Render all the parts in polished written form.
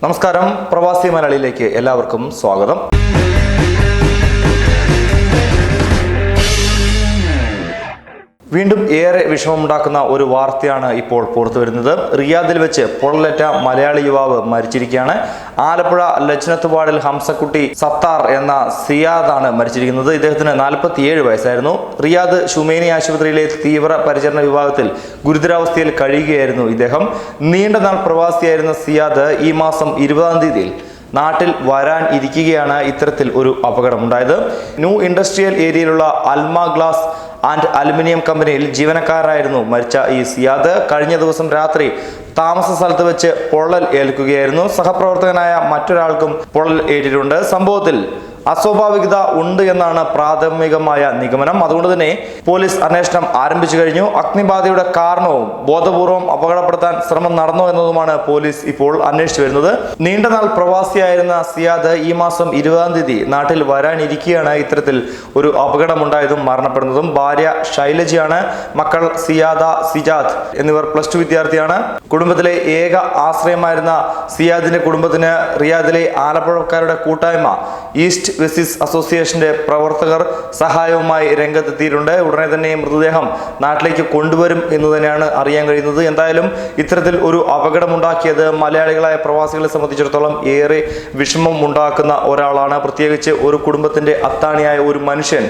നമസ്കാരം, പ്രവാസി മലയാളിയിലേക്ക് എല്ലാവർക്കും സ്വാഗതം. വീണ്ടും ഏറെ വിഷമമുണ്ടാക്കുന്ന ഒരു വാർത്തയാണ് ഇപ്പോൾ പുറത്തു വരുന്നത്. റിയാദിൽ വെച്ച് പൊള്ളലേറ്റ മലയാളി യുവാവ് മരിച്ചിരിക്കുകയാണ്. ആലപ്പുഴ ലജ്നത്ത് വാർഡിൽ ഹംസക്കുട്ടി സത്താർ എന്ന സിയാദാണ് മരിച്ചിരിക്കുന്നത്. ഇദ്ദേഹത്തിന് 47 വയസ്സായിരുന്നു. റിയാദ് ഷുമൈനി ആശുപത്രിയിലെ തീവ്ര പരിചരണ വിഭാഗത്തിൽ ഗുരുതരാവസ്ഥയിൽ കഴിയുകയായിരുന്നു ഇദ്ദേഹം. നീണ്ട നാൾ പ്രവാസിയായിരുന്ന സിയാദ് ഈ മാസം 20-ാം തീയതിയിൽ നാട്ടിൽ വരാൻ ഇരിക്കുകയാണ് ഇത്തരത്തിൽ ഒരു അപകടമുണ്ടായത്. ന്യൂ ഇൻഡസ്ട്രിയൽ ഏരിയയിലുള്ള അൽമ ഗ്ലാസ് ആൻഡ് അലുമിനിയം കമ്പനിയിൽ ജീവനക്കാരായിരുന്നു മരിച്ച ഈ സിയാദ്. കഴിഞ്ഞ ദിവസം രാത്രി താമസ സ്ഥലത്ത് വെച്ച് പൊള്ളൽ ഏൽക്കുകയായിരുന്നു. സഹപ്രവർത്തകനായ മറ്റൊരാൾക്കും പൊള്ളൽ ഏറ്റിട്ടുണ്ട്. സംഭവത്തിൽ അസ്വാഭാവികത ഉണ്ട് എന്നാണ് പ്രാഥമികമായ നിഗമനം. അതുകൊണ്ട് തന്നെ പോലീസ് അന്വേഷണം ആരംഭിച്ചു കഴിഞ്ഞു. അഗ്നിബാധയുടെ കാരണവും ബോധപൂർവം അപകടപ്പെടുത്താൻ ശ്രമം നടന്നോ എന്നതുമാണ് പോലീസ് ഇപ്പോൾ അന്വേഷിച്ചു വരുന്നത്. നീണ്ടനാൾ പ്രവാസിയായിരുന്ന സിയാദ് ഈ മാസം 20-ാം തീയതി നാട്ടിൽ വരാനിരിക്കുകയാണ് ഇത്തരത്തിൽ ഒരു അപകടമുണ്ടായതും മരണപ്പെടുന്നതും. ഭാര്യ ശൈലജയാണ്. മക്കൾ സിയാദ, സിജാദ് എന്നിവർ +2 വിദ്യാർത്ഥിയാണ്. കുടുംബത്തിലെ ഏക ആശ്രയമായിരുന്ന സിയാദിന്റെ കുടുംബത്തിന് റിയാദിലെ ആലപ്പുഴക്കാരുടെ കൂട്ടായ്മ ഈസ്റ്റ് വെസിസ് അസോസിയേഷന്റെ പ്രവർത്തകർ സഹായവുമായി രംഗത്തെത്തിയിട്ടുണ്ട്. ഉടനെ തന്നെ മൃതദേഹം നാട്ടിലേക്ക് കൊണ്ടുവരും എന്ന് തന്നെയാണ് അറിയാൻ കഴിയുന്നത്. എന്തായാലും ഇത്തരത്തിൽ ഒരു അപകടമുണ്ടാക്കിയത് മലയാളികളായ പ്രവാസികളെ സംബന്ധിച്ചിടത്തോളം ഏറെ വിഷമം ഉണ്ടാക്കുന്ന ഒരാളാണ്. പ്രത്യേകിച്ച് ഒരു കുടുംബത്തിന്റെ അത്താണിയായ ഒരു മനുഷ്യൻ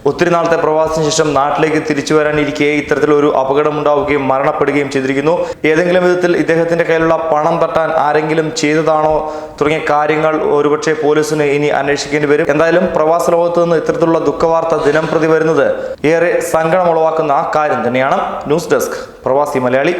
ഒത്തിരി നാളത്തെ പ്രവാസത്തിന് ശേഷം നാട്ടിലേക്ക് തിരിച്ചു വരാനിരിക്കെ ഇത്തരത്തിലൊരു അപകടമുണ്ടാവുകയും മരണപ്പെടുകയും ചെയ്തിരിക്കുന്നു. ഏതെങ്കിലും വിധത്തിൽ ഇദ്ദേഹത്തിന്റെ കയ്യിലുള്ള പണം തട്ടാൻ ആരെങ്കിലും ചെയ്തതാണോ തുടങ്ങിയ കാര്യങ്ങൾ ഒരുപക്ഷെ പോലീസിന് ഇനി അന്വേഷിക്കേണ്ടി വരും. എന്തായാലും പ്രവാസ ലോകത്ത് നിന്ന് ഇത്തരത്തിലുള്ള ദുഃഖവാർത്ത ദിനം പ്രതി വരുന്നത് ഏറെ സങ്കടമുളവാക്കുന്ന കാര്യം തന്നെയാണ്. ന്യൂസ് ഡെസ്ക്, പ്രവാസി മലയാളി.